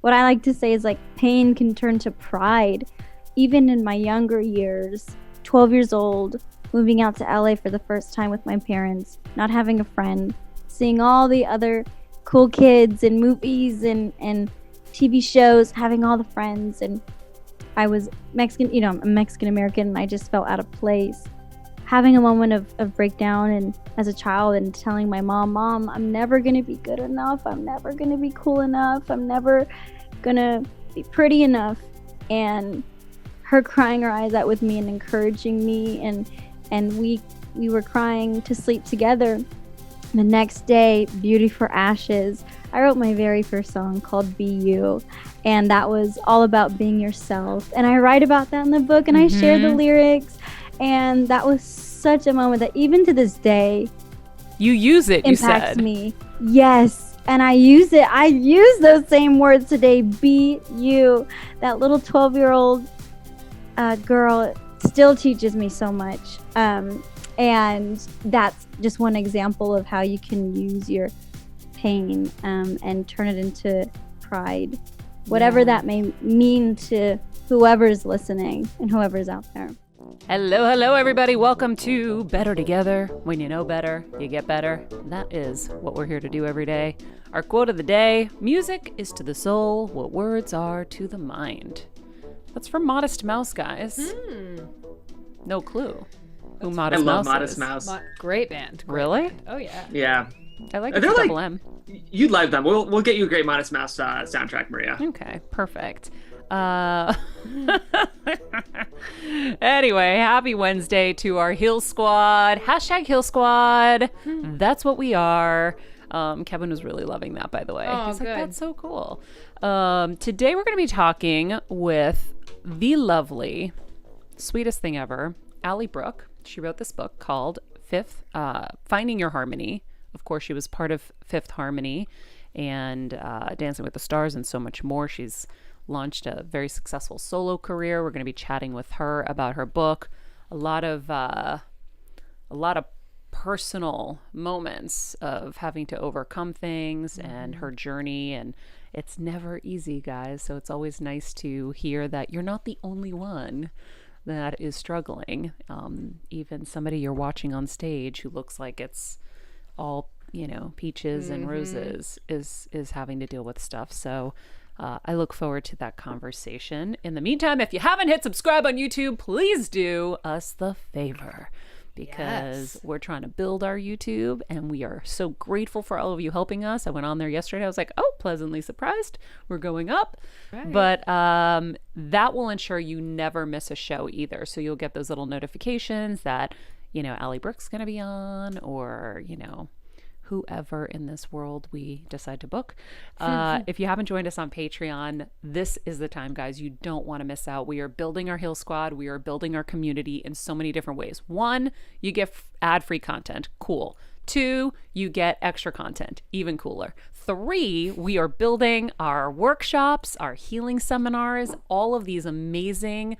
what I like to say is like pain can turn to pride. Even in my younger years, 12 years old, moving out to LA for the first time with my parents, not having a friend, seeing all the other cool kids in movies and TV shows, having all the friends. And I was Mexican, I'm Mexican American, and I just felt out of place. Having a moment of breakdown and as a child and telling my mom, I'm never going to be good enough. I'm never going to be cool enough. I'm never going to be pretty enough. And her crying her eyes out with me and encouraging me. And we were crying to sleep together. The next day, Beauty for Ashes, I wrote my very first song called Be You. And that was all about being yourself. And I write about that in the book, and I share the lyrics. And that was such a moment that even to this day, you use it, impacts me. Yes. And I use it. I use those same words today. Be you. That little 12-year-old girl still teaches me so much. And that's just one example of how you can use your pain and turn it into pride. Whatever that may mean to whoever's listening and whoever's out there. Hello, everybody. Welcome to Better Together. When you know better, you get better. That is what we're here to do every day. Our quote of the day: music is to the soul what words are to the mind. That's from Modest Mouse, guys. No clue who Modest Mouse is. I love Modest Mouse. Great band. Really? Oh, yeah. Yeah. I like They're the like- double M. You'd like them. We'll get you a great Modest Mouse soundtrack, Maria. Okay, perfect. Anyway, happy Wednesday to our Heal Squad. Hashtag Heal Squad. That's what we are. Kevin was really loving that, by the way. Oh, He's like, good. that's so cool. Today we're going to be talking with the lovely, sweetest thing ever, Ally Brooke. She wrote this book called Finding Your Harmony. Of course, she was part of Fifth Harmony and Dancing with the Stars and so much more. She's launched a very successful solo career. We're going to be chatting with her about her book. A lot of personal moments of having to overcome things and her journey, and it's never easy, guys. So it's always nice to hear that you're not the only one that is struggling. Even somebody you're watching on stage who looks like it's all, peaches and roses is having to deal with stuff. So I look forward to that conversation. In the meantime, if you haven't hit subscribe on YouTube, please do us the favor, because we're trying to build our YouTube, and we are so grateful for all of you helping us. I went on there yesterday. I was like, pleasantly surprised. We're going up. Right. But that will ensure you never miss a show either. So you'll get those little notifications that, Ally Brooke's going to be on, or, whoever in this world we decide to book. If you haven't joined us on Patreon, this is the time, guys. You don't want to miss out. We are building our Heal Squad. We are building our community in so many different ways. 1, you get ad-free content. Cool. 2, you get extra content. Even cooler. 3, we are building our workshops, our healing seminars, all of these amazing,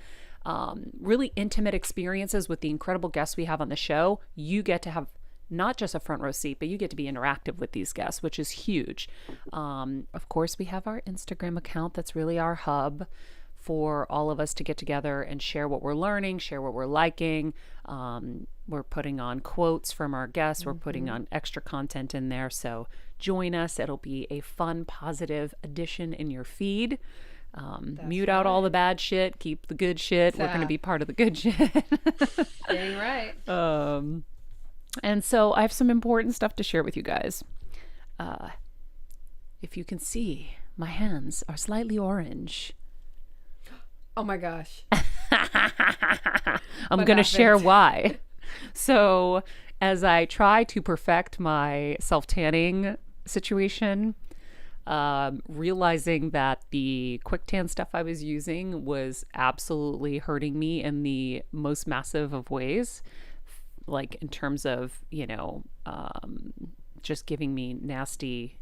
really intimate experiences with the incredible guests we have on the show. You get to have not just a front row seat, but you get to be interactive with these guests, which is huge. Of course, we have our Instagram account. That's really our hub for all of us to get together and share what we're learning, share what we're liking. We're putting on quotes from our guests. We're putting on extra content in there. So join us. It'll be a fun, positive addition in your feed. Mute out all the bad shit. Keep the good shit. We're going to be part of the good shit. Dang right. And so I have some important stuff to share with you guys. If you can see, my hands are slightly orange. Oh my gosh. I'm going to share why. So as I try to perfect my self-tanning situation, realizing that the quick tan stuff I was using was absolutely hurting me in the most massive of ways. Like in terms of, just giving me nasty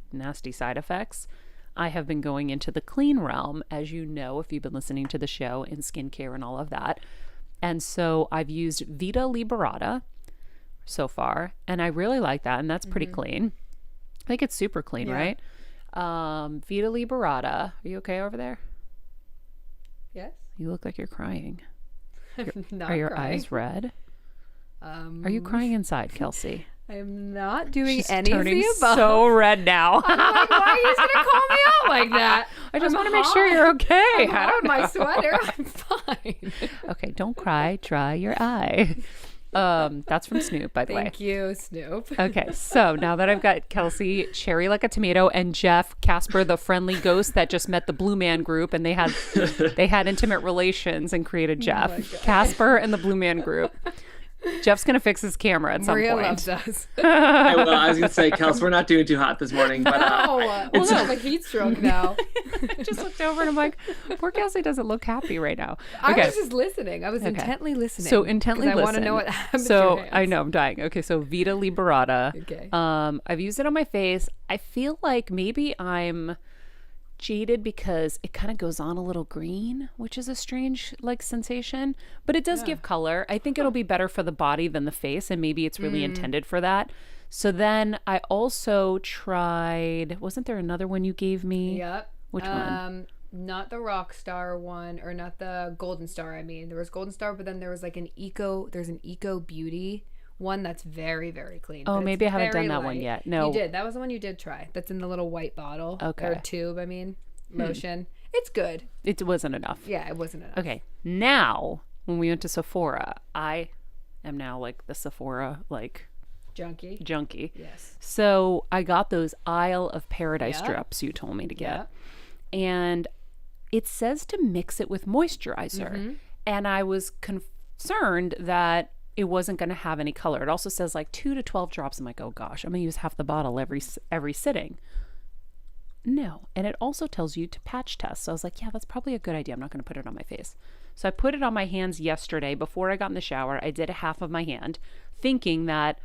side effects. I have been going into the clean realm, as you know, if you've been listening to the show, in skincare and all of that. And so I've used Vita Liberata so far, and I really like that, and that's pretty clean. I think it's super clean, right? Vita Liberata. Are you okay over there? Yes. You look like you're crying. Not Are your crying. eyes red? Are you crying inside, Kelsey? I'm not doing She's any of turning the above. so red now. I'm like, why are you gonna call me out like that? I just I'm want to make sure hot. you're okay. I'm I hot don't in my know. sweater. I'm fine. Okay, don't cry. Dry your eye. That's from Snoop, by the way. Thank you, Snoop. Okay, so now that I've got Kelsey, cherry like a tomato, and Jeff, Casper, the friendly ghost that just met the Blue Man Group, and they had intimate relations and created Jeff. Casper and the Blue Man Group. Jeff's gonna fix his camera at some Maria point. loves us. I was gonna say, Kels, we're not doing too hot this morning, but Oh, well, I have a heat stroke now. I just looked over and I'm like, poor Kelsey doesn't look happy right now. I Okay. was just listening. I was intently listening. So intently 'cause I want to listen. know what happened to So your hands. I know I'm dying. Okay, so Vita Liberata. Okay. I've used it on my face. I feel like maybe I'm jaded because it kind of goes on a little green, which is a strange like sensation, but it does give color. I think it'll be better for the body than the face, and maybe it's really intended for that. So then I also tried, wasn't there another one you gave me? Yep. Which one? Not the rock star one, or not the golden star. I mean, there was golden star, but then there was like there's an eco beauty one that's very, very clean. Oh, but it's maybe I haven't very done that one light. yet. No. You did. That was the one you did try. That's in the little white bottle. Okay. Or tube, I mean. Lotion. It's good. It wasn't enough. Yeah, it wasn't enough. Okay. Now, when we went to Sephora, I am now like the Sephora like Junkie. junkie. Yes. So I got those Isle of Paradise Yeah. drips you told me to get. Yeah. And it says to mix it with moisturizer. And I was concerned that it wasn't going to have any color. It also says like 2 to 12 drops. I'm like, oh gosh, I'm going to use half the bottle every sitting. No. And it also tells you to patch test. So I was like, yeah, that's probably a good idea. I'm not going to put it on my face. So I put it on my hands yesterday before I got in the shower. I did a half of my hand thinking that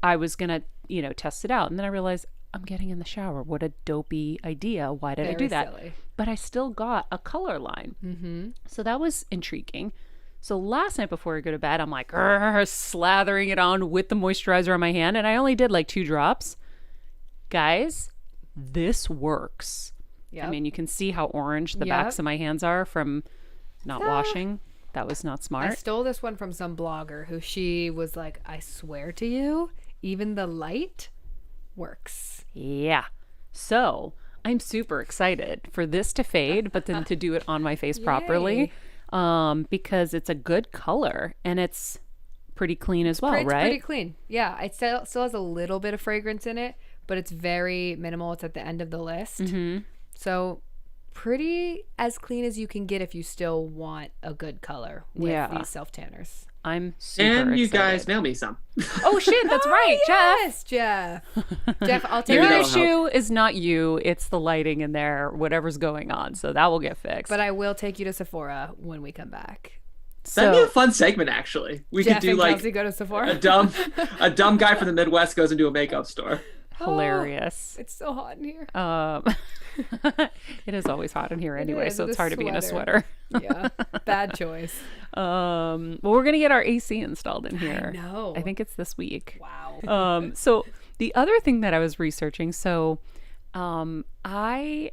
I was going to, test it out. And then I realized I'm getting in the shower. What a dopey idea. Why did I do Very that? silly. But I still got a color line. So that was intriguing. So last night before I go to bed, I'm like slathering it on with the moisturizer on my hand. And I only did like 2 drops. Guys, this works. Yep. I mean, you can see how orange the Yep. backs of my hands are from not washing. That was not I smart. stole this one from some blogger who she was like, I swear to you, even the light works. Yeah. So I'm super excited for this to fade, but then to do it on my face properly. Because it's a good color and it's pretty clean as well, It's right? pretty clean. Yeah, it still has a little bit of fragrance in it, but it's very minimal. It's at the end of the list. So pretty as clean as you can get if you still want a good color with Yeah. these self tanners. I'm super and you excited. guys mail me some. Oh shit, that's right, Jeff. Yes, Jeff. Jeff, I'll take Your Maybe it. that'll issue is not you, it's the lighting in there, whatever's going on. So that will get fixed. But I will take you to Sephora when we come back. That'd be a so fun segment, actually. We Jeff could do and like Kelsey go to a Sephora. dumb guy from the Midwest goes into a makeup store. hilarious. It's so hot in here. It is always hot in here anyway, is, so with it's a hard to be in a sweater. sweater. Yeah, bad choice. Well, we're gonna get our AC installed in here. know. I think it's this week. Wow. So the other thing that I was researching, I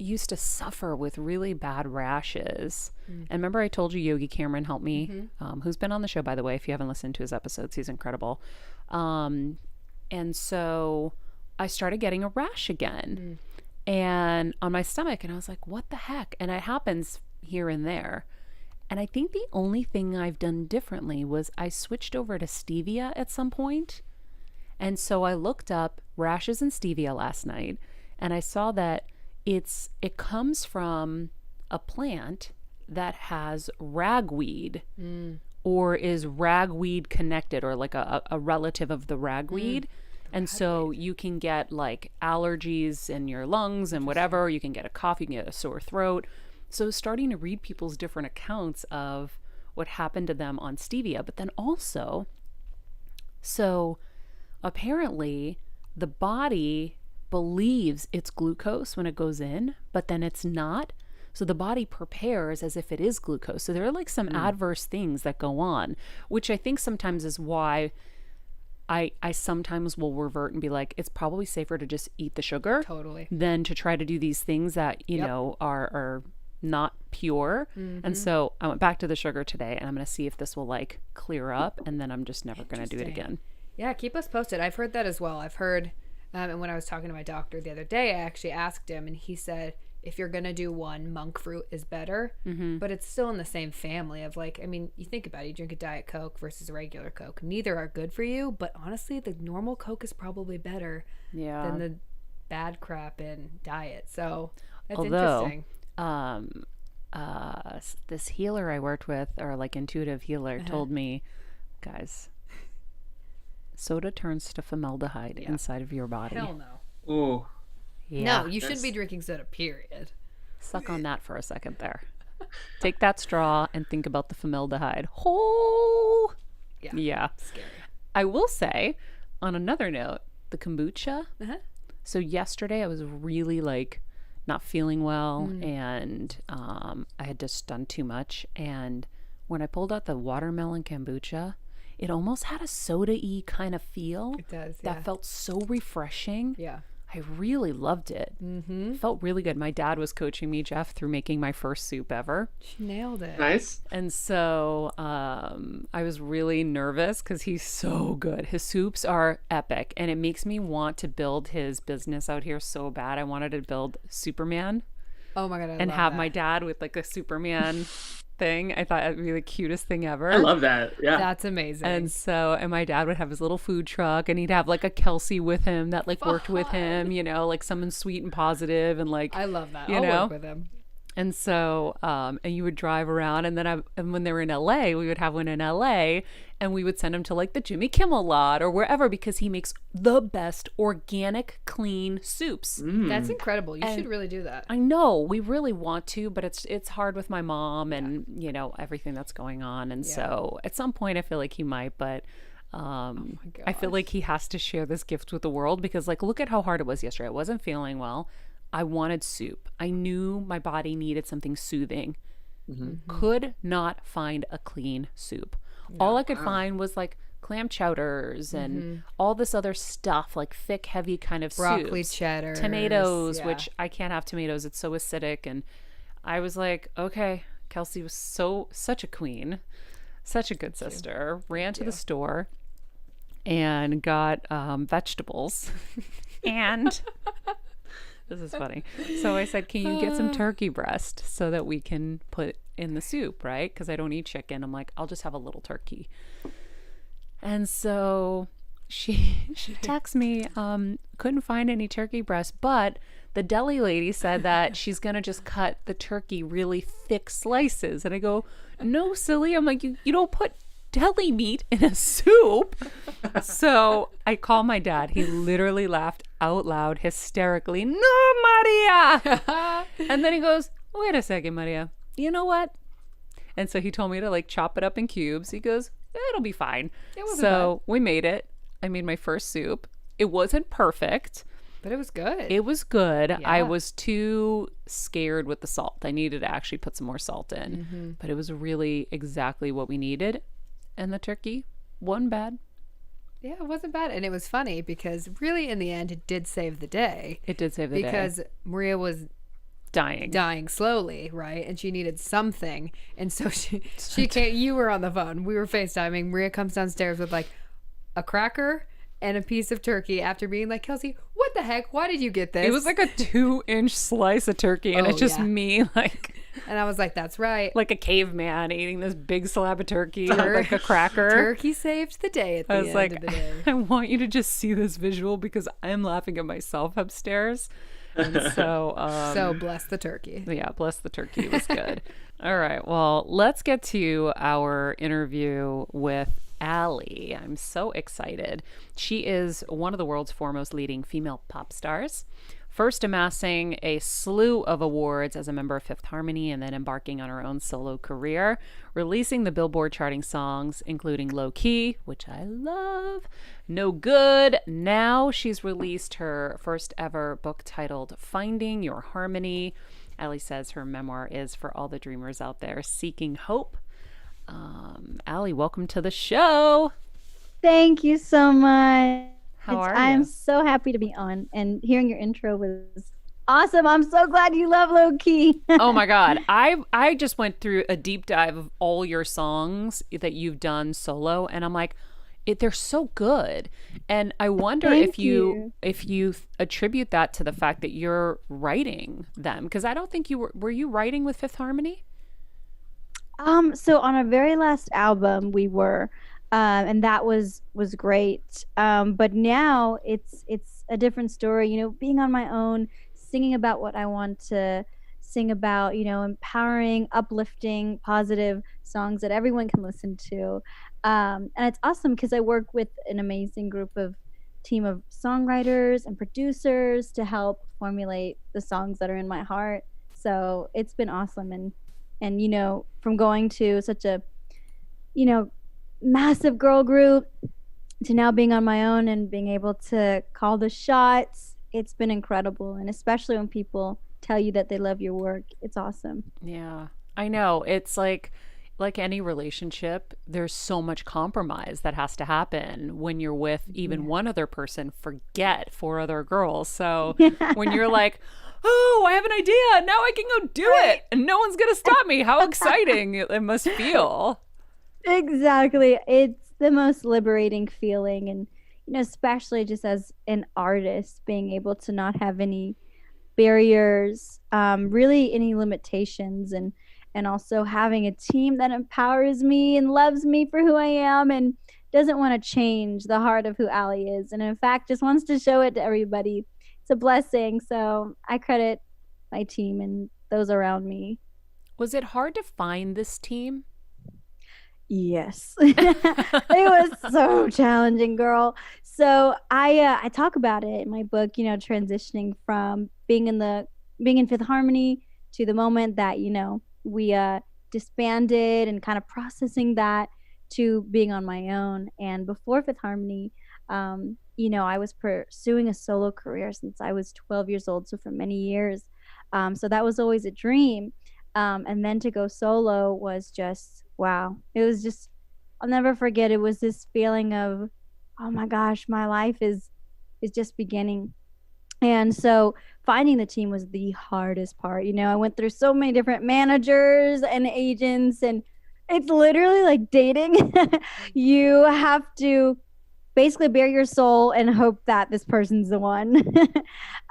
used to suffer with really bad rashes. And remember I told you Yogi Cameron helped me, who's been on the show, by the way. If you haven't listened to his episodes, he's incredible. And so I started getting a rash again and on my stomach, and I was like, what the heck? And it happens here and there. And I think the only thing I've done differently was I switched over to stevia at some point. And so I looked up rashes and stevia last night, and I saw that it comes from a plant that has ragweed or is ragweed connected, or like a relative of the ragweed. And so you can get like allergies in your lungs and whatever. You can get a cough, you can get a sore throat. So starting to read people's different accounts of what happened to them on stevia. But then also, so apparently the body believes it's glucose when it goes in, but then it's not. So the body prepares as if it is glucose. So there are like some adverse things that go on, which I think sometimes is why I sometimes will revert and be like, it's probably safer to just eat the sugar Totally. than to try to do these things that, you Yep. know, are not pure. And so I went back to the sugar today, and I'm going to see if this will like clear up, and then I'm just never going to do it again. Yeah, keep us posted. I've heard that as well. I've heard, and when I was talking to my doctor the other day, I actually asked him, and he said, if you're going to do one, monk fruit is better, but it's still in the same family of like, I mean, you think about it, you drink a Diet Coke versus a regular Coke. Neither are good for you, but honestly, the normal Coke is probably better than the bad crap in diet. So that's interesting. This healer I worked with, or like intuitive healer, told me, guys, soda turns to formaldehyde inside of your body. Hell no. Ooh. Yeah. No, you shouldn't be drinking soda, period. Suck on that for a second there. Take that straw and think about the formaldehyde. Oh, yeah. Scary. I will say, on another note, the kombucha. So yesterday I was really like not feeling well, and I had just done too much. And when I pulled out the watermelon kombucha, it almost had a soda-y kind of feel. It does, That felt so refreshing. Yeah. I really loved it. It felt really good. My dad was coaching me, Jeff, through making my first soup ever. She nailed it. Nice. And so I was really nervous because he's so good. His soups are epic, and it makes me want to build his business out here so bad. I wanted to build Superman Oh my God. and have my dad with like a Superman thing. I thought it'd be the cutest thing ever. I love that. Yeah. That's amazing. And my dad would have his little food truck, and he'd have like a Kelsey with him that like worked with him, you know, like someone sweet and positive, and like I love that. you I'll know? work with him. And so, and you would drive around, and then and when they were in LA, we would have one in LA, and we would send him to like the Jimmy Kimmel lot or wherever, because he makes the best organic, clean soups. That's incredible. You should really do that. I know we really want to, but it's hard with my mom and you know everything that's going on, and so at some point I feel like he might, but I feel like he has to share this gift with the world, because like look at how hard it was yesterday. I wasn't feeling well. I wanted soup. I knew my body needed something soothing. Could not find a clean soup. All I could find was like clam chowders and all this other stuff, like thick, heavy kind of Broccoli soups. cheddar. Tomatoes, which I can't have tomatoes. It's so acidic. And I was like, okay, Kelsey was such a queen, such a good sister. Ran to the store and got vegetables and... This is funny. So I said, can you get some turkey breast so that we can put in the soup, right? Because I don't eat chicken. I'm like, I'll just have a little turkey. And so she texts me, couldn't find any turkey breast, but the deli lady said that she's going to just cut the turkey really thick slices. And I go, no, silly. I'm like, you don't put deli meat in a soup. So I call my dad. He literally laughed out loud hysterically. No, Maria. And then he goes, wait a second, Maria, you know what? And so he told me to like chop it up in cubes. He goes, it'll be fine. So we made it. I made my first soup. It wasn't perfect, but it was good. It was good. I was too scared with the salt. I needed to actually put some more salt in, but it was really exactly what we needed. And the turkey wasn't bad. Yeah, it wasn't bad. And it was funny because really in the end, it did save the day. It did save the day. Because Maria was dying slowly, right? And she needed something. And so she can't, you were on the phone. We were FaceTiming. Maria comes downstairs with like a cracker and a piece of turkey after being like, Kelsey, what the heck? Why did you get this? It was like a 2-inch slice of turkey. And it's just me like... And I was like, that's right. Like a caveman eating this big slab of turkey with like a cracker. Turkey saved the day at the end of the day. I want you to just see this visual because I'm laughing at myself upstairs. And so... so bless the turkey. Yeah, bless the turkey. It was good. All right. Well, let's get to our interview with Ally. I'm so excited. She is one of the world's foremost leading female pop stars. First amassing a slew of awards as a member of Fifth Harmony, and then embarking on her own solo career, releasing the Billboard charting songs, including Low Key, which I love, No Good. Now she's released her first ever book titled Finding Your Harmony. Ally says her memoir is for all the dreamers out there seeking hope. Ally, welcome to the show. Thank you so much. How are I'm you? so happy to be on, and hearing your intro was awesome. I'm so glad you love low key. Oh my God. I just went through a deep dive of all your songs that you've done solo, and I'm like, they're so good. And I wonder Thank you. if you attribute that to the fact that you're writing them, because I don't think you were you writing with Fifth Harmony? So on our very last album, we were, and that was great. But now it's a different story. You know, being on my own, singing about what I want to sing about. You know, empowering, uplifting, positive songs that everyone can listen to. And it's awesome because I work with an amazing group of team of songwriters and producers to help formulate the songs that are in my heart. So it's been awesome, and you know, from going to such a, you know, massive girl group to now being on my own and being able to call the shots, it's been incredible. And especially when people tell you that they love your work, it's awesome. Yeah, I know. It's like any relationship, there's so much compromise that has to happen when you're with even Yeah. one other person, forget four other girls. So Yeah. when you're like, "Oh, I have an idea. Now I can go do it and no one's going to stop me." How exciting it must feel. Exactly. It's the most liberating feeling. And, you know, especially just as an artist, being able to not have any barriers, really any limitations, and also having a team that empowers me and loves me for who I am and doesn't want to change the heart of who Ally is, and in fact just wants to show it to everybody. It's a blessing. So I credit my team and those around me. Was it hard to find this team? Yes. It was so challenging, girl. So I talk about it in my book, you know, transitioning from being in Fifth Harmony to the moment that, you know, we disbanded, and kind of processing that to being on my own. And before Fifth Harmony, you know, I was pursuing a solo career since I was 12 years old, so for many years. So that was always a dream. And then to go solo was just wow. It was just, I'll never forget. It was this feeling of, oh my gosh, my life is just beginning. And so finding the team was the hardest part. You know, I went through so many different managers and agents, and it's literally like dating. You have to basically bare your soul and hope that this person's the one.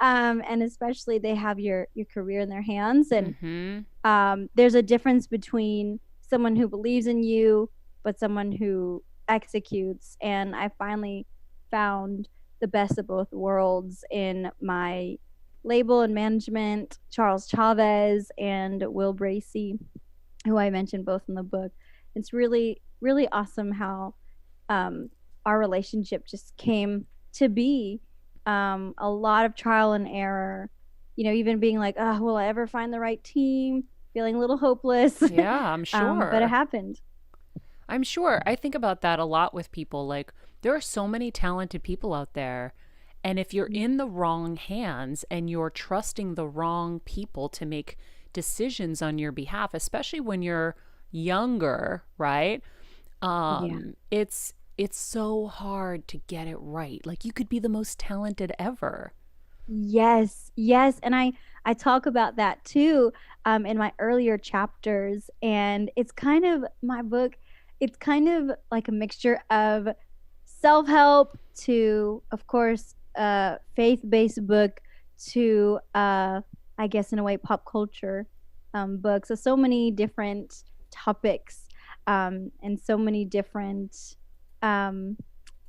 And especially they have your career in their hands, and Mhm. there's a difference between someone who believes in you but someone who executes. And I finally found the best of both worlds in my label and management, Charles Chavez and Will Bracy, who I mentioned both in the book. It's really, really awesome how um, our relationship just came to be. A lot of trial and error, you know, even being like, oh, will I ever find the right team? Feeling a little hopeless. Yeah, I'm But it sure. happened. I'm sure. I think about that a lot with people. Like, there are so many talented people out there. And if you're in the wrong hands and you're trusting the wrong people to make decisions on your behalf, especially when you're younger, right? Yeah. It's so hard to get it right. Like, you could be the most talented ever. Yes, yes, and I talk about that too, in my earlier chapters, and it's kind of my book. It's kind of like a mixture of self-help to, of course, faith-based book to, I guess in a way, pop culture book. So so many different topics, and so many different um,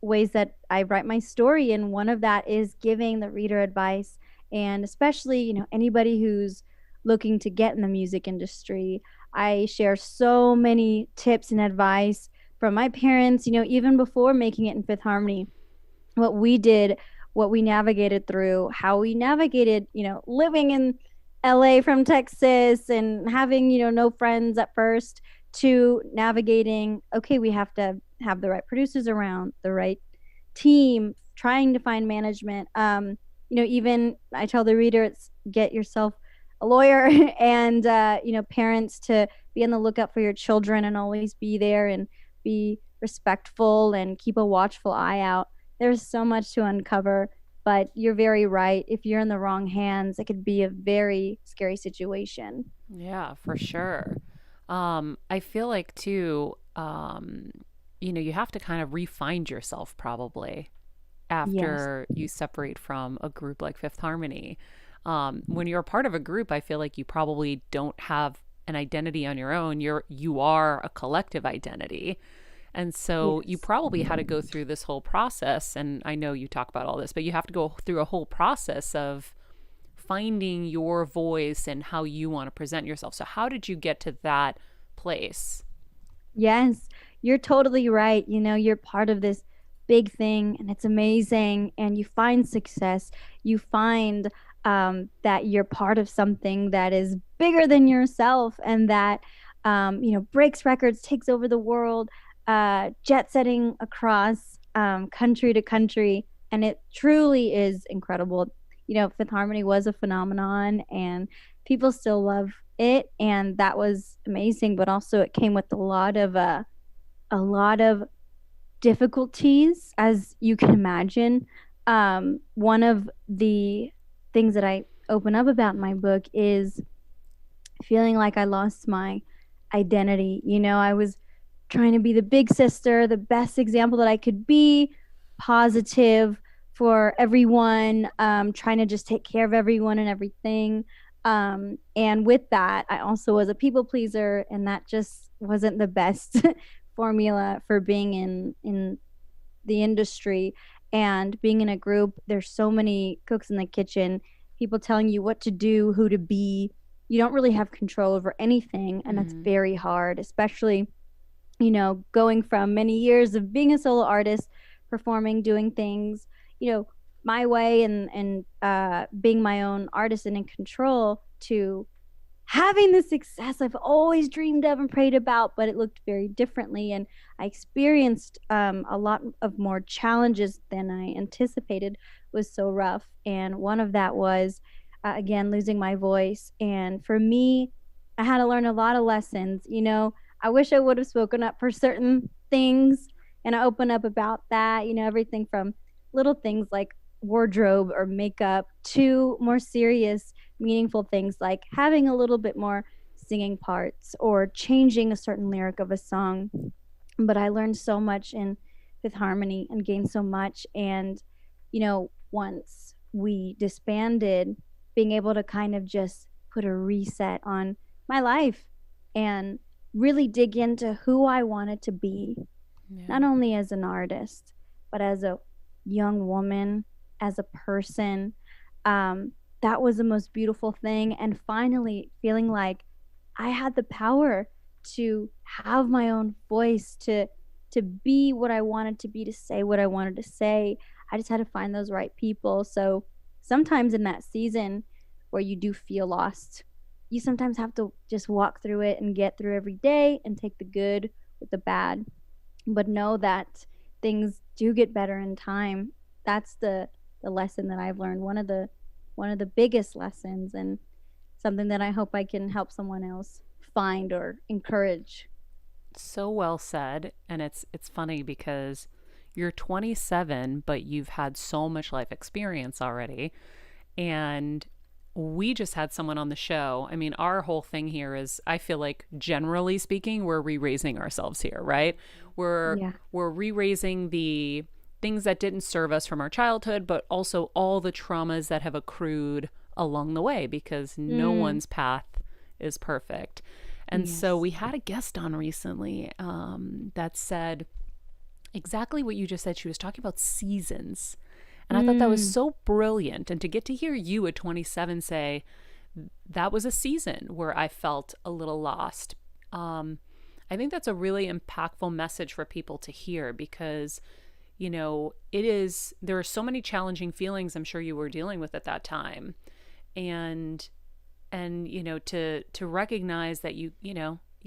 ways that I write my story. And one of that is giving the reader advice, and especially, you know, anybody who's looking to get in the music industry. I share so many tips and advice from my parents, you know, even before making it in Fifth Harmony, what we did, what we navigated through, how we navigated, you know, living in LA from Texas and having, you know, no friends at first, to navigating, okay, we have to have the right producers around, the right team, trying to find management. You know, even I tell the reader, it's get yourself a lawyer and, you know, parents to be on the lookout for your children and always be there and be respectful and keep a watchful eye out. There's so much to uncover, but you're very right. If you're in the wrong hands, it could be a very scary situation. Yeah, for sure. I feel like too, you have to kind of re-find yourself probably Yes. after you separate from a group like Fifth Harmony. When you're a part of a group, I feel like you probably don't have an identity on your own. You are a collective identity. And so you Yes. probably had to go through this whole process. And I know you talk about all this, but you have to go through a whole process of finding your voice and how you want to present yourself. So how did you get to that place? Yes, you're totally right. You're part of this big thing and it's amazing. And you find success. You find that you're part of something that is bigger than yourself and that, breaks records, takes over the world, jet setting across country to country. And it truly is incredible. Fifth Harmony was a phenomenon and people still love it, and that was amazing, but also it came with a lot of difficulties, as you can imagine. One of the things that I open up about in my book is feeling like I lost my identity. I was trying to be the big sister, the best example that I could be, positive for everyone, trying to just take care of everyone and everything. And with that, I also was a people pleaser, and that just wasn't the best formula for being in the industry and being in a group. There's so many cooks in the kitchen, people telling you what to do, who to be. You don't really have control over anything, and that's Mm-hmm. very hard, especially going from many years of being a solo artist, performing, doing things, my way, and being my own artist and in control, to having the success I've always dreamed of and prayed about, but it looked very differently. And I experienced a lot of more challenges than I anticipated. It was so rough. And one of that was, again, losing my voice. And for me, I had to learn a lot of lessons. I wish I would have spoken up for certain things and I open up about that, everything from little things like wardrobe or makeup to more serious, meaningful things like having a little bit more singing parts or changing a certain lyric of a song. But I learned so much in Fifth Harmony and gained so much. And, once we disbanded, being able to kind of just put a reset on my life and really dig into who I wanted to be, Yeah. not only as an artist, but as a young woman, as a person. That was the most beautiful thing. And finally, feeling like I had the power to have my own voice, to be what I wanted to be, to say what I wanted to say. I just had to find those right people. So sometimes in that season where you do feel lost, you sometimes have to just walk through it and get through every day and take the good with the bad, but know that things do get better in time. That's the lesson that I've learned. One of the biggest lessons, and something that I hope I can help someone else find or encourage. So well said. And it's funny because you're 27, but you've had so much life experience already. And we just had someone on the show. I mean, our whole thing here is, I feel like generally speaking, we're re-raising ourselves here, right? We're Yeah. we're re-raising the things that didn't serve us from our childhood, but also all the traumas that have accrued along the way, because no Mm, one's path is perfect. And so yes. we had a guest on recently that said exactly what you just said. She was talking about seasons. And I thought that was Mm, so brilliant. And to get to hear you at 27 say, that was a season where I felt a little lost. I think that's a really impactful message for people to hear, because, there are so many challenging feelings I'm sure you were dealing with at that time. And, to recognize that you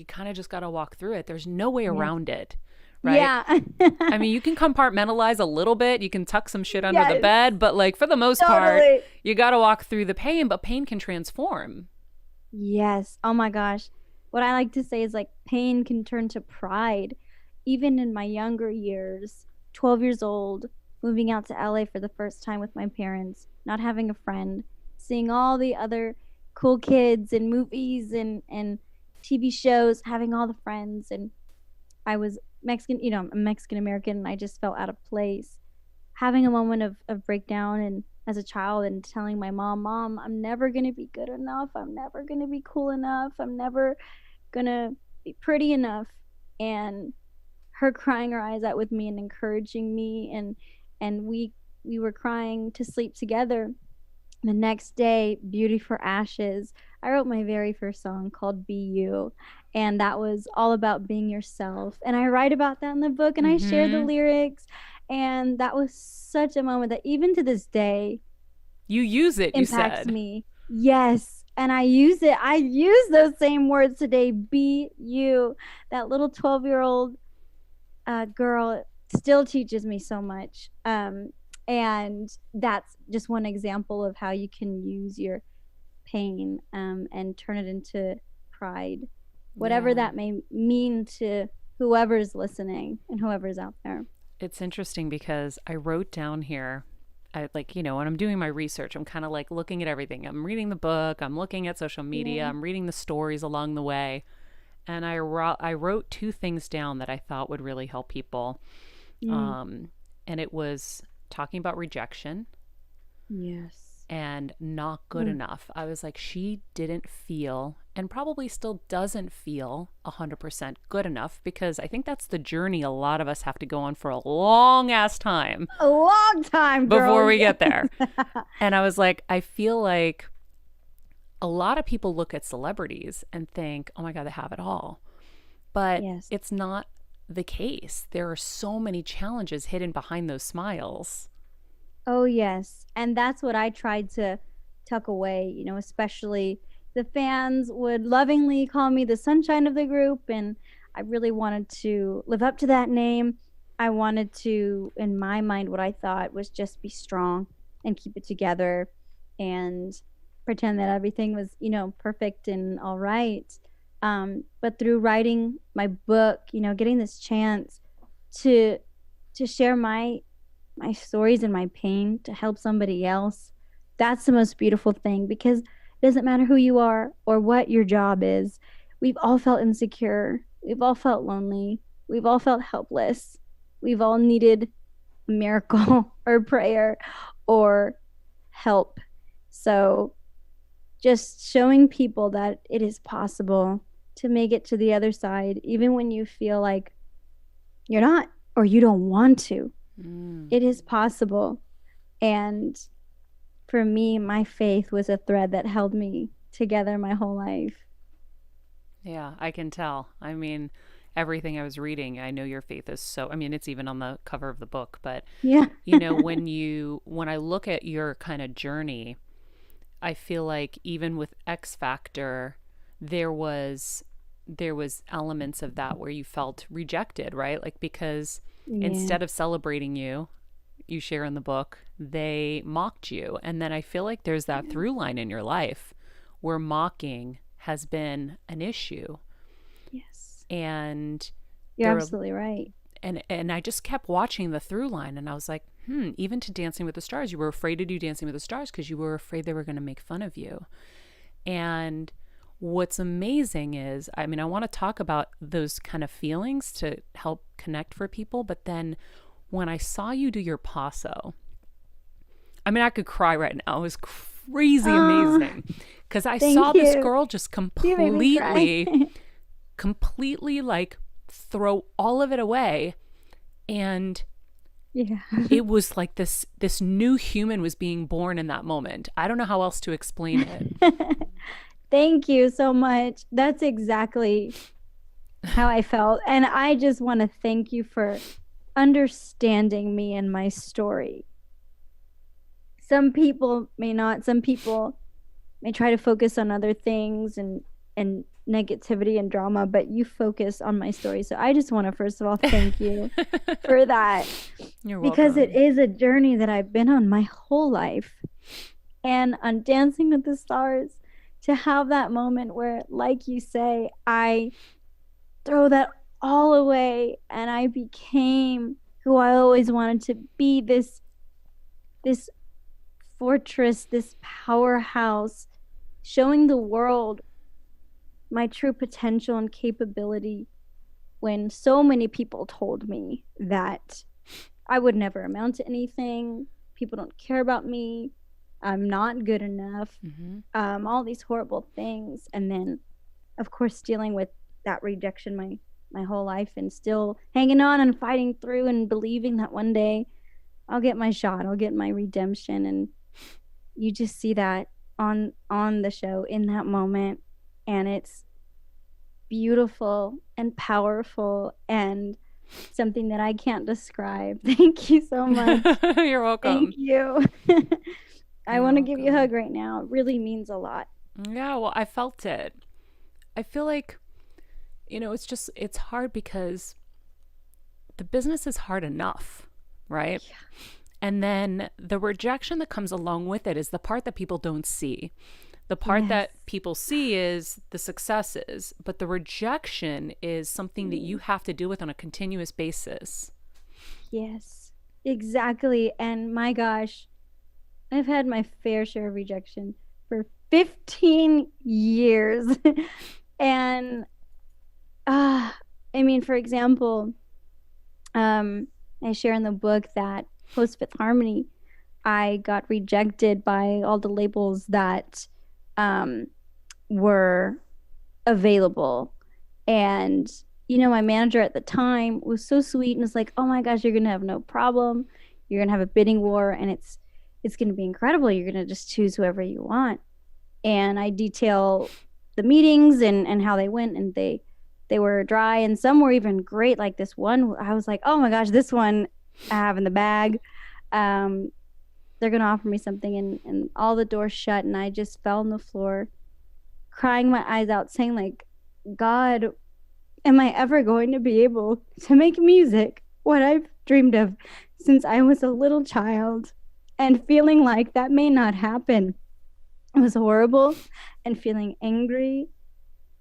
kind of just got to walk through it. There's no way yes. around it, right? Yeah. I mean, you can compartmentalize a little bit. You can tuck some shit under the Yes. bed, but like for the most part, Totally. you got to walk through the pain, but pain can transform. Yes. Oh my gosh. What I like to say is like pain can turn to pride. even in my younger years, 12 years old, moving out to LA for the first time with my parents, not having a friend, seeing all the other cool kids and movies and TV shows, having all the friends. And I was Mexican, I'm Mexican American, and I just felt out of place. Having a moment of breakdown and as a child and telling my mom, I'm never going to be good enough. I'm never going to be cool enough. I'm never going to be pretty enough. And her crying her eyes out with me and encouraging me, and we were crying to sleep together. The next day, Beauty for Ashes, I wrote my very first song called Be You, and that was all about being yourself. And I write about that in the book, and I share the lyrics, and that was such a moment that even to this day You use it, you impacts said. me. Yes, and I use it. I use those same words today. Be you. That little 12-year-old girl still teaches me so much. And that's just one example of how you can use your pain and turn it into pride, whatever Yeah. that may mean to whoever's listening and whoever's out there. It's interesting because I wrote down here, when I'm doing my research, I'm kind of like looking at everything. I'm reading the book, I'm looking at social media, Yeah. I'm reading the stories along the way. And I wrote two things down that I thought would really help people. And it was talking about rejection Yes. and not good enough. I was like, she didn't feel and probably still doesn't feel 100% good enough, because I think that's the journey a lot of us have to go on for a long ass time A long time, girl. before we get there. And I was like, I feel like a lot of people look at celebrities and think, oh my God, they have it all. But Yes. it's not the case. There are so many challenges hidden behind those smiles. Oh, yes. And that's what I tried to tuck away, especially the fans would lovingly call me the sunshine of the group. And I really wanted to live up to that name. I wanted to, in my mind, what I thought was just be strong and keep it together and pretend that everything was, perfect and all right. But through writing my book, getting this chance to share my stories and my pain to help somebody else, that's the most beautiful thing, because it doesn't matter who you are or what your job is. We've all felt insecure. We've all felt lonely. We've all felt helpless. We've all needed a miracle or prayer or help. So just showing people that it is possible to make it to the other side, even when you feel like you're not or you don't want to. It is possible. And for me, my faith was a thread that held me together my whole life. Yeah, I can tell. I mean, everything I was reading, I know your faith is so, I mean, it's even on the cover of the book, but Yeah. when I look at your kind of journey, I feel like even with X Factor, there was elements of that where you felt rejected, right? Like, because instead of celebrating you, you share in the book, they mocked you. And then I feel like there's that through line in your life where mocking has been an issue. Yes. And You're absolutely right. And I just kept watching the through line, and I was like, even to Dancing with the Stars, you were afraid to do Dancing with the Stars because you were afraid they were going to make fun of you. And what's amazing is, I mean, I want to talk about those kind of feelings to help connect for people, but then when I saw you do your paso, I mean, I could cry right now. It was crazy amazing, because I saw this girl just completely like throw all of it away, and it was like this new human was being born in that moment. I don't know how else to explain it. Thank you so much. That's exactly how I felt. And I just want to thank you for understanding me and my story. Some people may not. Some people may try to focus on other things and negativity and drama, but you focus on my story. So I just want to, first of all, thank you for that. You're welcome. Because it is a journey that I've been on my whole life. And on Dancing with the Stars, to have that moment where, like you say, I throw that all away, and I became who I always wanted to be, this fortress, this powerhouse, showing the world my true potential and capability, when so many people told me that I would never amount to anything, people don't care about me, I'm not good enough, all these horrible things. And then, of course, dealing with that rejection my whole life, and still hanging on and fighting through and believing that one day I'll get my shot, I'll get my redemption. And you just see that on the show in that moment, and it's beautiful and powerful and something that I can't describe. Thank you so much. You're welcome. Thank you. I want to give you a hug right now. It really means a lot. Yeah, well, I felt it. I feel like, it's hard because the business is hard enough, right? Yeah. And then the rejection that comes along with it is the part that people don't see. The part that people see is the successes, but the rejection is something that you have to deal with on a continuous basis. Yes, exactly. And my gosh, I've had my fair share of rejection for 15 years. And for example, I share in the book that post Fifth Harmony, I got rejected by all the labels that were available. And my manager at the time was so sweet and was like, oh my gosh, you're gonna have no problem, you're gonna have a bidding war, and it's gonna be incredible, you're gonna just choose whoever you want. And I detail the meetings and how they went, and they were dry, and some were even great. Like this one, I was like, oh my gosh, this one I have in the bag. They're gonna offer me something, and all the doors shut, and I just fell on the floor crying my eyes out, saying like, God, am I ever going to be able to make music, what I've dreamed of since I was a little child? And feeling like that may not happen. It was horrible, and feeling angry,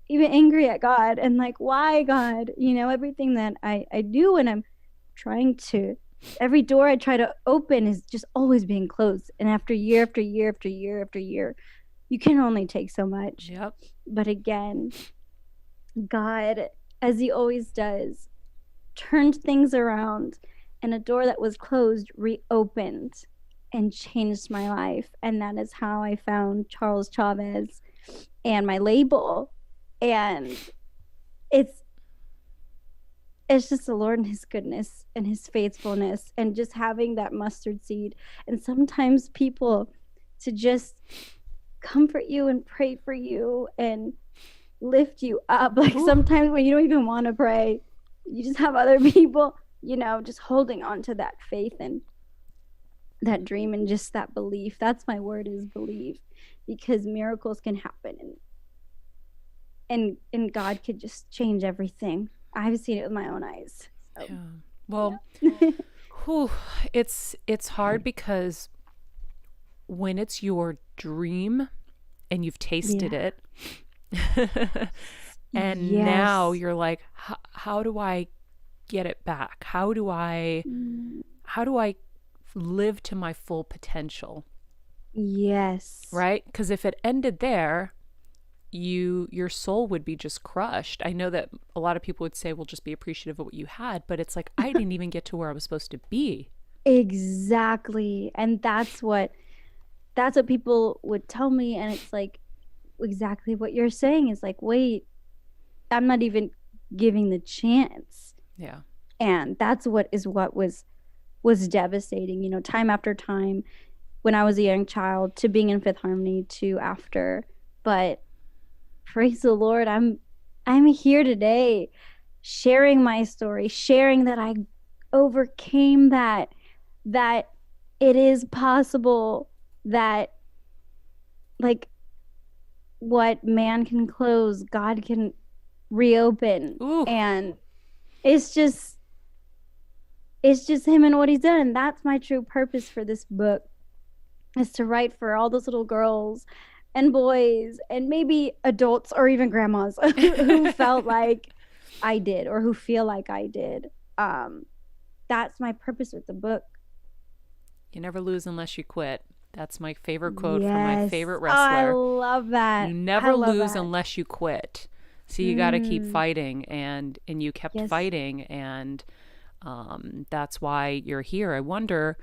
even angry at God, and like, why, God? Everything that I do, and I'm trying to, every door I try to open is just always being closed. And after year after year after year after year, you can only take so much. Yep. But again, God, as he always does, turned things around, and a door that was closed reopened and changed my life. And that is how I found Charles Chavez and my label. And it's just the Lord and his goodness and his faithfulness, and just having that mustard seed, and sometimes people to just comfort you and pray for you and lift you up. Like sometimes when you don't even want to pray, you just have other people, just holding on to that faith and that dream and just that belief. That's my word, is believe, because miracles can happen, and God could just change everything. I've seen it with my own eyes. So. Yeah. Well, it's hard because when it's your dream and you've tasted it, and now you're like, how do I get it back? How do I live to my full potential? Yes. Right? Because if it ended there, your soul would be just crushed. I know that a lot of people would say, well, just be appreciative of what you had, but it's like, I didn't even get to where I was supposed to be. Exactly. And that's what people would tell me. And it's like exactly what you're saying, is like, wait, I'm not even giving the chance. Yeah. And that's what was devastating, time after time, when I was a young child, to being in Fifth Harmony, to after. But praise the Lord, I'm here today, sharing my story, sharing that I overcame that it is possible, that like what man can close, God can reopen. Ooh. And it's just him and what he's done. And that's my true purpose for this book, is to write for all those little girls and boys and maybe adults or even grandmas who felt like I did or who feel like I did. That's my purpose with the book. You never lose unless you quit. That's my favorite quote from my Yes. favorite Oh, I wrestler. love that. You I never love lose that. unless you quit. So you got to keep Mm, fighting, and you kept yes. fighting, and that's why you're here. I wonder,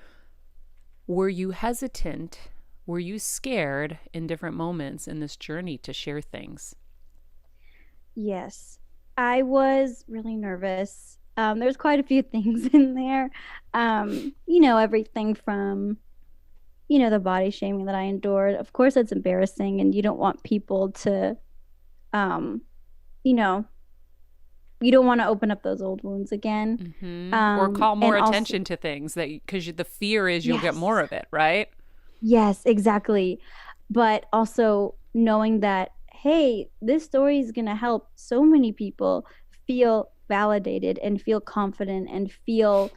were you hesitant? Were you scared in different moments in this journey to share things? Yes. I was really nervous. There's quite a few things in there. Everything from, the body shaming that I endured. Of course, it's embarrassing, and you don't want people to, um, you know, you don't want to open up those old wounds again. Or call more And also, attention to things that because the fear is you'll get yes, more of it, right? yes, exactly. But also knowing that, hey, this story is going to help so many people feel validated and feel confident and feel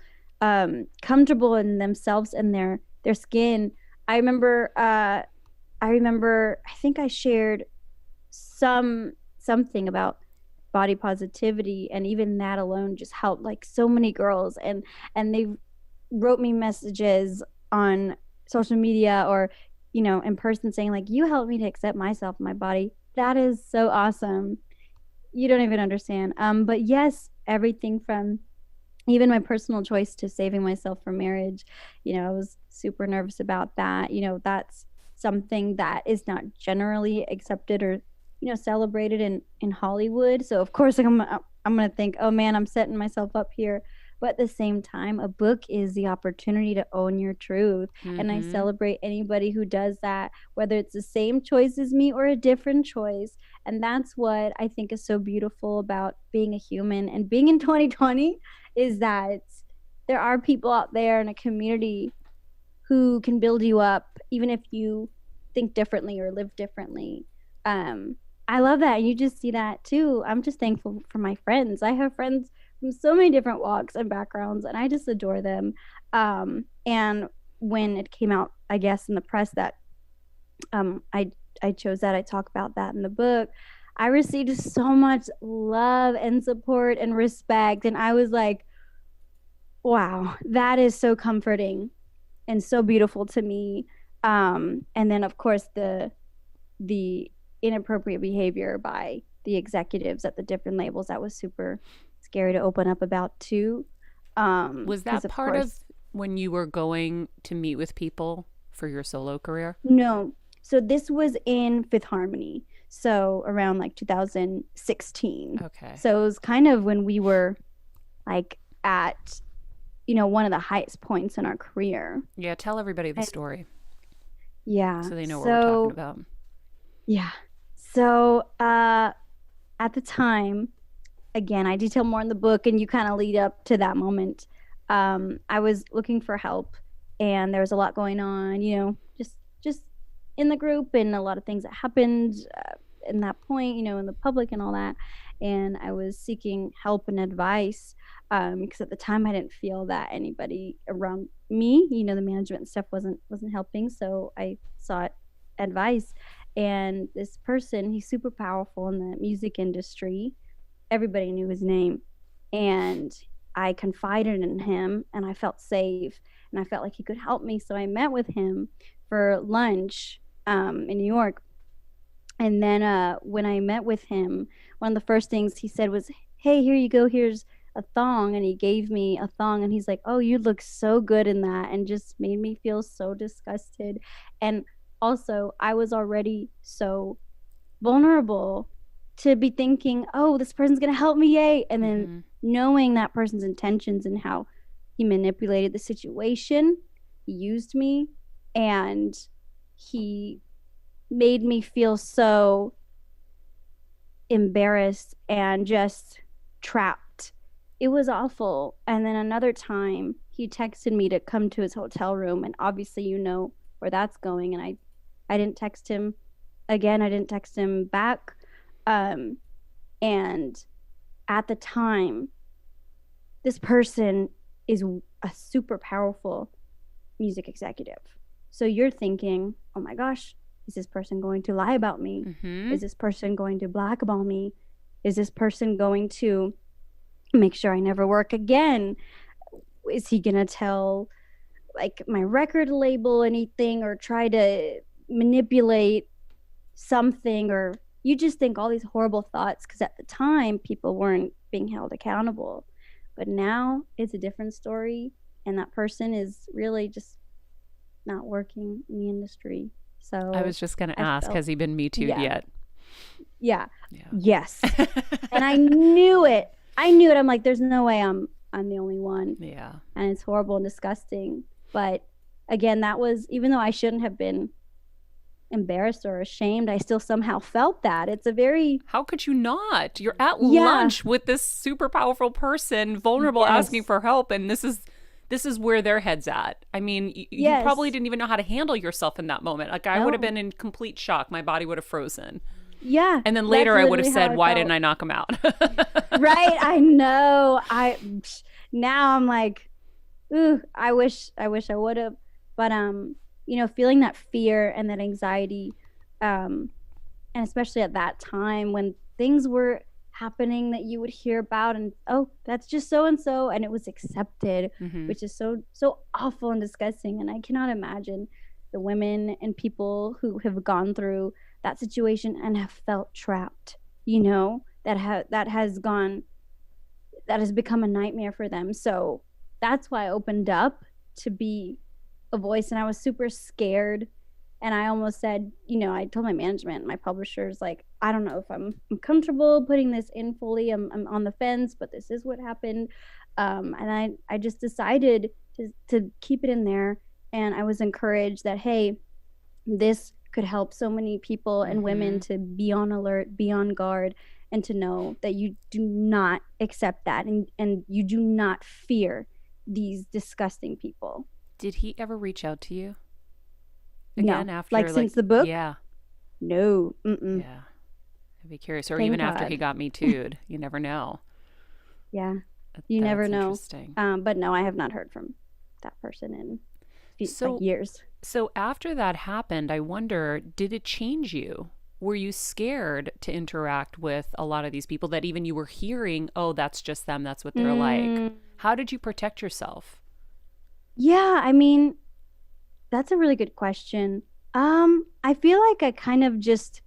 comfortable in themselves and their skin. I remember, I think I shared something about body positivity, and even that alone just helped like so many girls, and they wrote me messages on social media or in person saying like, you helped me to accept myself and my body. That is so awesome. You don't even understand. But yes, everything from even my personal choice to saving myself from marriage, I was super nervous about that. That's something that is not generally accepted or celebrated in Hollywood. So of course I'm going to think, oh man, I'm setting myself up here. But at the same time, a book is the opportunity to own your truth. And I Mm-hmm. celebrate anybody who does that, whether it's the same choice as me or a different choice. And that's what I think is so beautiful about being a human and being in 2020, is that there are people out there in a community who can build you up, even if you think differently or live differently. Um, I love that. And you just see that too. I'm just thankful for my friends. I have friends from so many different walks and backgrounds, and I just adore them. And when it came out, I guess, in the press that I chose that, I talk about that in the book. I received so much love and support and respect, and I was like, wow, that is so comforting and so beautiful to me. And then of course the inappropriate behavior by the executives at the different labels, that was super scary to open up about too. Was Because that of part of course, when you were going to meet with people for your solo career? no. So this was in Fifth Harmony. So around like 2016. Okay. So it was kind of when we were like at, one of the highest points in our career. Yeah, tell everybody the And story yeah. so they know what we're talking So about. yeah. So at the time, again, I detail more in the book, and you kind of lead up to that moment. I was looking for help, and there was a lot going on, just in the group, and a lot of things that happened in that point, in the public and all that. And I was seeking help and advice, because at the time I didn't feel that anybody around me, the management and stuff wasn't helping. So I sought advice, and this person, he's super powerful in the music industry. Everybody knew his name, and I confided in him, and I felt safe, and I felt like he could help me. So I met with him for lunch in New York. And then when I met with him, one of the first things he said was, hey, here you go, here's a thong. And he gave me a thong, and he's like, oh, you look so good in that, and just made me feel so disgusted. And also, I was already so vulnerable to be thinking, oh, this person's going to help me, yay. And then Mm-hmm. knowing that person's intentions and how he manipulated the situation, he used me, and he made me feel so embarrassed and just trapped. It was awful. And then another time, he texted me to come to his hotel room, and obviously, where that's going. And I didn't text him again. I didn't text him back. Um, and at the time, this person is a super powerful music executive. So you're thinking, oh my gosh, is this person going to lie about me? Mm-hmm. Is this person going to blackball me? Is this person going to make sure I never work again. Is he gonna tell like my record label anything or try to manipulate something? Or you just think all these horrible thoughts because at the time people weren't being held accountable, but now it's a different story, and that person is really just not working in the industry. So I was just going to I ask, felt, has he been Me Too'd yeah, yet? yeah, Yeah. yes. And I knew it. I'm like, there's no way I'm the only one. Yeah. And it's horrible and disgusting. But again, that was, even though I shouldn't have been embarrassed or ashamed, I still somehow felt that. It's a very, How could you not? You're at yeah, lunch with this super powerful person, vulnerable, asking yes, for help, and this is where their head's at. I mean, you probably yes, didn't even know how to handle yourself in that moment. Like I would have no, been in complete shock. My body would have frozen. yeah, And then that's later I would have literally how said, I "Why felt. didn't I knock him out?" Right? I know. Now I'm like, ooh, I wish I would have. But feeling that fear and that anxiety, um, and especially at that time when things were happening that you would hear about, and oh, that's just so and so, and it was accepted, Hmm. which is so awful and disgusting. And I cannot imagine the women and people who have gone through that situation and have felt trapped, that has become a nightmare for them. So that's why I opened up to be a voice, and I was super scared. And I almost said, I told my management, my publishers, like, I don't know if I'm comfortable putting this in fully. I'm on the fence, but this is what happened. And I just decided to keep it in there. And I was encouraged that, hey, this could help so many people and women Hmm. to be on alert, be on guard, and to know that you do not accept that, and you do not fear these disgusting people. Did he ever reach out to you No, again like after since the book, yeah, no, mm-mm. yeah. I'd be curious. Or Thank even after he God. got Me Too'd. You never know. Yeah, you never That's know. interesting. But no, I have not heard from that person in like So years. So after that happened, I wonder, did it change you? Were you scared to interact with a lot of these people that even you were hearing, oh, that's just them, that's what they're like? Mm, How did you protect yourself? yeah, I mean, that's a really good question. I feel like I kind of just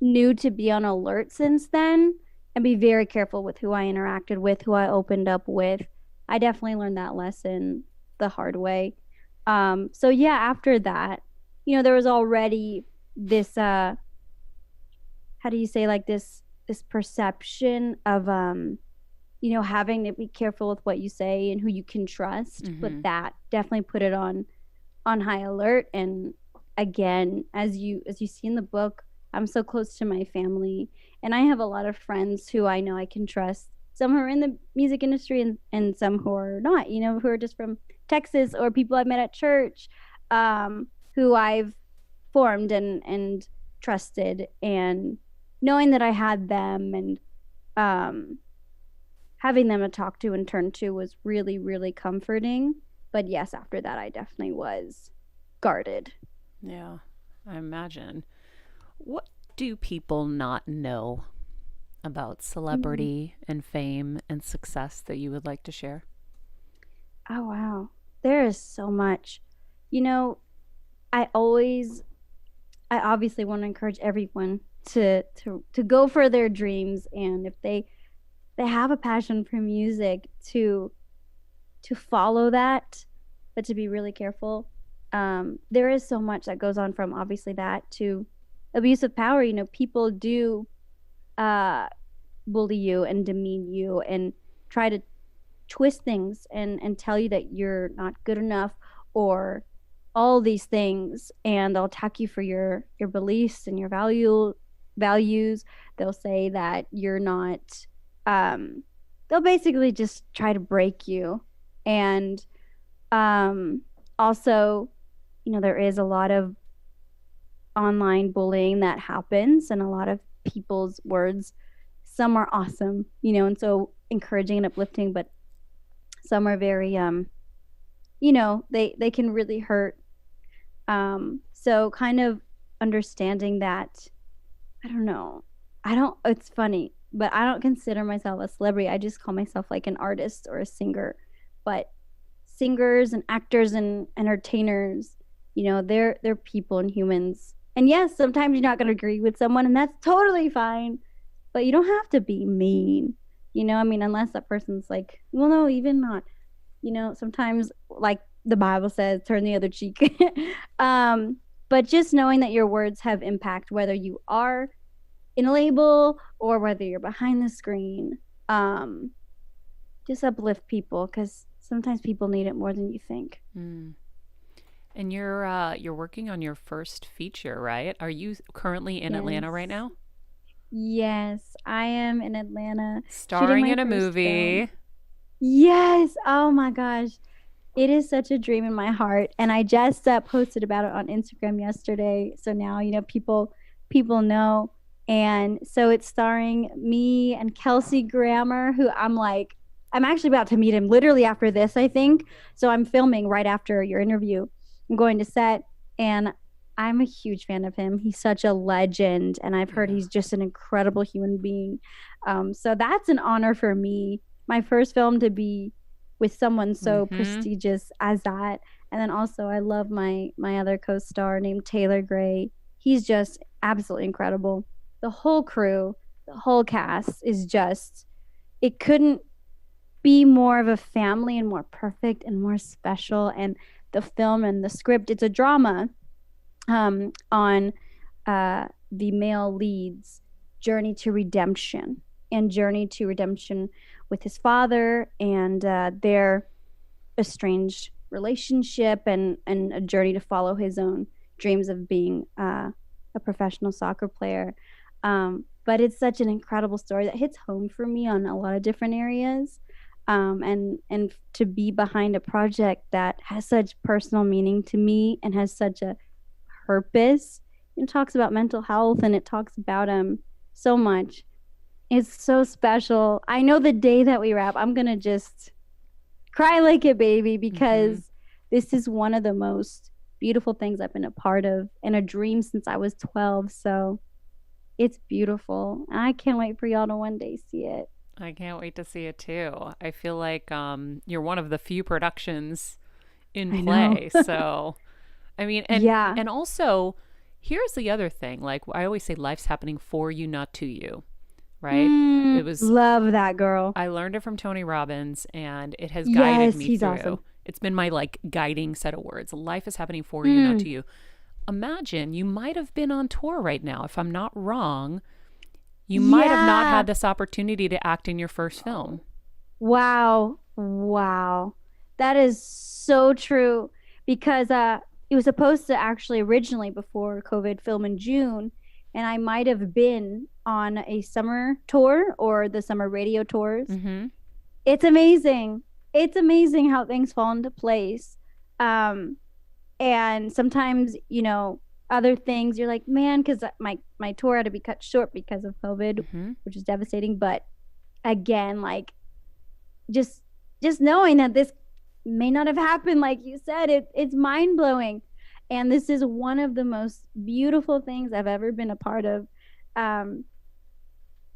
knew to be on alert since then and be very careful with who I interacted with, who I opened up with. I definitely learned that lesson the hard way. So yeah, after that, there was already this how do you say, like, this perception of having to be careful with what you say and who you can trust, but Mm-hmm. that definitely put it on high alert. And again, as you see in the book, I'm so close to my family, and I have a lot of friends who I know I can trust. Some who are in the music industry, and some who are not, who are just from Texas, or people I met at church, who I've formed and trusted. And knowing that I had them, and um, having them to talk to and turn to was really, really comforting. But yes, after that, I definitely was guarded. Yeah, I imagine. What do people not know about Mm. celebrity and fame and success that you would like to share? Oh, wow. There is so much. You know, I always, I obviously want to encourage everyone to go for their dreams, and if they have a passion for music, to follow that, but to be really careful. There is so much that goes on, from obviously that to abuse of power. People do uh, bully you and demean you and try to twist things and tell you that you're not good enough, or all these things, and they'll attack you for your beliefs and your values. They'll say that you're not, um they'll basically just try to break you. And um also, there is a lot of online bullying that happens, and a lot of people's words, some are awesome, and so encouraging and uplifting, but some are very, they can really hurt. So kind of understanding that, I don't know. I don't It's funny. but I don't consider myself a celebrity. I just call myself like an artist or a singer. But singers and actors and entertainers, they're people and humans. And yes, sometimes you're not going to agree with someone, and that's totally fine. But you don't have to be mean. I mean, unless that person's like, well, no, even not. Sometimes, like the Bible says, turn the other cheek. But just knowing that your words have impact, whether you are in a label or whether you're behind the screen, just uplift people, because sometimes people need it more than you think. Mm. And you're working on your first feature, right? Are you currently in Atlanta right Yes. now? Yes, I am in Atlanta shooting Starring my in a first movie. film. Yes. Oh my gosh. It is such a dream in my heart. And I just posted about it on Instagram yesterday. So now, people know. And so it's starring me and Kelsey Grammer, who I'm actually about to meet him literally after this, I think. So I'm filming right after your interview. I'm going to set, and I'm a huge fan of him. He's such a legend, and I've heard Yeah. he's just an incredible human being. So that's an honor for me. My first film to be with someone so Mm-hmm. prestigious as that. And then also I love my other co-star named Taylor Gray. He's just absolutely incredible. The whole crew, the whole cast is just, it couldn't be more of a family and more perfect and more special. And the film and the script, it's a drama on the male lead's journey to redemption with his father, and their estranged relationship, and a journey to follow his own dreams of being a professional soccer player. But it's such an incredible story that hits home for me on a lot of different areas. And to be behind a project that has such personal meaning to me and has such a purpose. It talks about mental health, and it talks about so much. It's so special. I know the day that we wrap, I'm gonna just cry like a baby, Mm-hmm. because this is one of the most beautiful things I've been a part of, and a dream since I was 12. So it's beautiful. I can't wait for y'all to one day see it. I can't wait to see it too. I feel like you're one of the few productions in I know. play. So, I mean, and Yeah. and also, here's the other thing. Like I always say, life's happening for you, not to you, right? It was Love that girl. I learned it from Tony Robbins, and it has guided Yes, me he's through. awesome. It's been my like guiding set of words. Life is happening for you, not to you. Imagine you might have been on tour right now. If I'm not wrong, you might have not Yeah. had this opportunity to act in your first film. Wow. Wow. That is so true, because it was supposed to actually originally, before COVID, film in June, and I might have been on a summer tour or the summer radio tours. Mm-hmm. It's amazing. It's amazing how things fall into place. Um and sometimes, other things you're like, man, cuz my tour had to be cut short because of COVID, Mm-hmm. which is devastating. But again, like, just knowing that this may not have happened, like you said, it's mind blowing. And this is one of the most beautiful things I've ever been a part of. Um,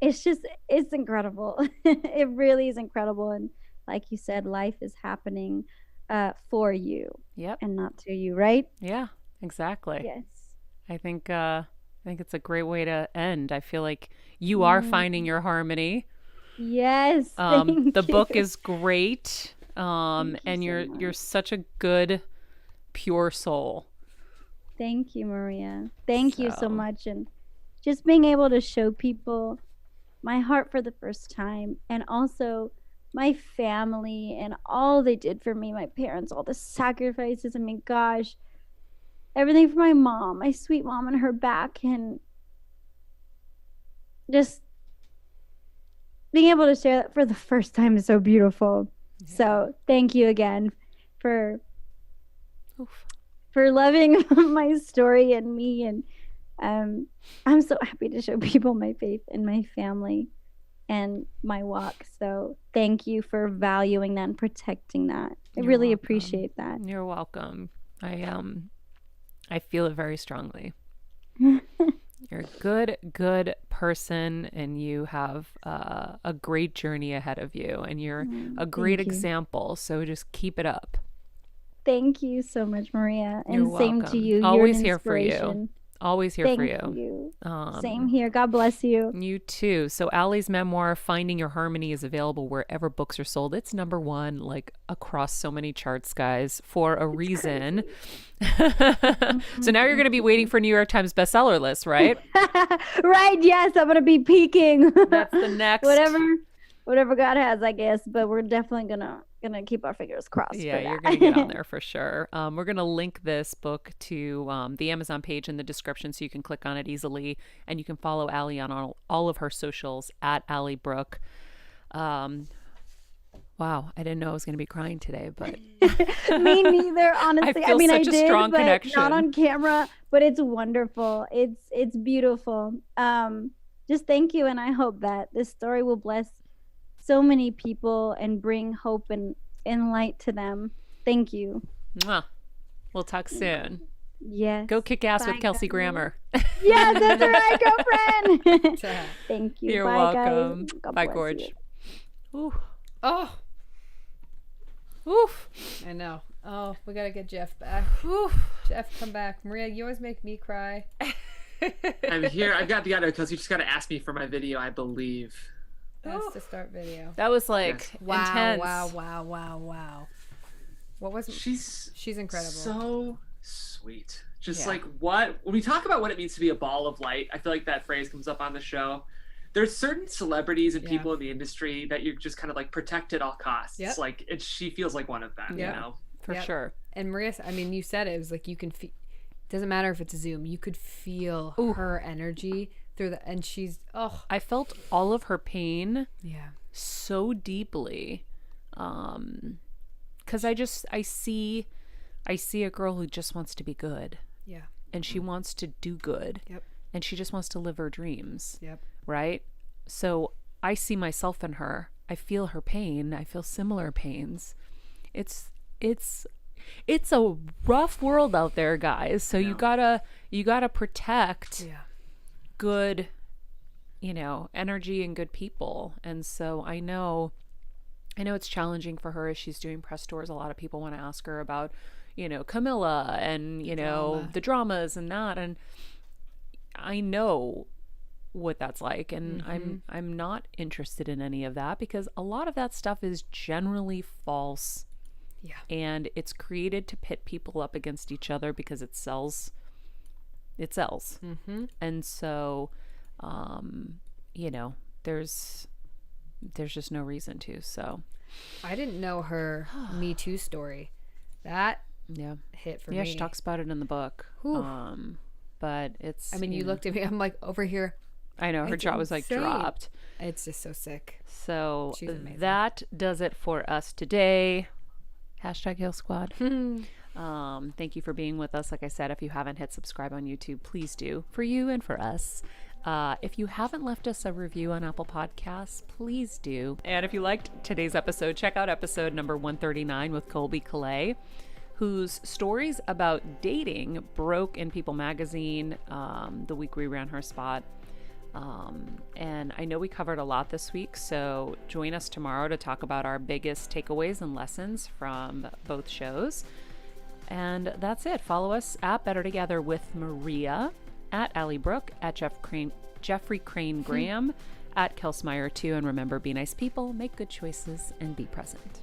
it's incredible. It really is incredible. And like you said, life is happening for you Yep. and not to you, right? Yeah. Exactly. Yes. I think it's a great way to end. I feel like you are finding Mm, your harmony. yes. The Thank you. book is great. Thank you And so you're much. such a good, pure soul. Thank you, Maria. Thank you so So much. And just being able to show people my heart for the first time, and also my family and all they did for me, my parents, all the sacrifices. I mean, gosh, everything for my mom, my sweet mom, and her back, and just being able to share that for the first time is so beautiful. yeah. So thank you again for Oof. loving my story and me. And um I'm so happy to show people my faith and my family and my walk. So thank you for valuing that and protecting that. I You're really welcome. appreciate that. You're welcome. I feel it very strongly. You're a good person, and you have a great journey ahead of you, and you're a great Thank you. example. So just keep it up. Thank you so much, Maria. And You're same to welcome. you. You're Always an here for you. inspiration. Always here Thank for you. you. Same here. God bless you. You too. So Ally's memoir, Finding Your Harmony, is available wherever books are sold. It's number one, like across so many charts, guys, for a reason. So now you're going to be waiting for New York Times bestseller list, right? Right. Yes, I'm gonna be peaking. That's the next. whatever God has, I guess. But we're definitely gonna keep our fingers crossed. Yeah, for you're that. going to get on there for sure. We're going to link this book to the Amazon page in the description so you can click on it easily. And you can follow Ally on all of her socials at Ally Brooke. Wow, I didn't know I was going to be crying today, but Me neither, honestly. I feel mean, I such a did, strong but connection. not on camera. But it's wonderful. It's beautiful. Just thank you, and I hope that this story will bless so many people and bring hope and light to them. Thank you. Mwah. We'll talk soon. Yes. Go kick ass with Bye, Kelsey guys. Grammer. Yes, that's right, girlfriend. Thank you. You're Bye, welcome. guys. God Bye, bless Gorge. you. Ooh. Oh, Oof. I know. Oh, we gotta get Jeff back. Oof. Jeff, come back. Maria, you always make me cry. I'm here. I've got the other because you just got to ask me for my video, I believe. That's to start video. That was like Wow, intense. wow. What was She's incredible. So sweet. Just Yeah. like when we talk about what it means to be a ball of light, I feel like that phrase comes up on the show. There's certain celebrities and people in the industry that you're just kind of like protect at all costs. Yep. Like she feels like one of them, Yep. you know? For sure. And Maria, I mean, you said it was like you can feel. Doesn't matter if it's a Zoom. You could feel her energy through and she's I felt all of her pain yeah. so deeply. Cause I see a girl who just wants to be good. Yeah. And she wants to do good. Yep. And she just wants to live her dreams. Yep. Right? So I see myself in her. I feel her pain. I feel similar pains. It's a rough world out there, guys. So you gotta protect good, energy and good people. And so I know it's challenging for her as she's doing press tours. A lot of people want to ask her about, Camilla and, the dramas and that. And I know what that's like. And I'm not interested in any of that because a lot of that stuff is generally false. Yeah. And it's created to pit people up against each other because it sells. It sells. Mm-hmm. And so, there's just no reason to. So I didn't know her Me Too story. That hit for me. Yeah, she talks about it in the book. But it's, I mean, you looked at me, I'm like over here. I know, her It's jaw was like insane. dropped. It's just so sick. So She's amazing. that does it for us today. #Heal Squad. Thank you for being with us. Like I said, if you haven't hit subscribe on YouTube, please do, for you and for us. If you haven't left us a review on Apple Podcasts, please do. And if you liked today's episode, check out episode number 139 with Colby Calais, whose stories about dating broke in People magazine the week we ran her spot. And I know we covered a lot this week, so join us tomorrow to talk about our biggest takeaways and lessons from both shows. And that's it. Follow us at Better Together with Maria, at Ally Brooke, at Jeffrey Crane Graham, at Kelsmeyer 2. And remember, be nice people, make good choices, and be present.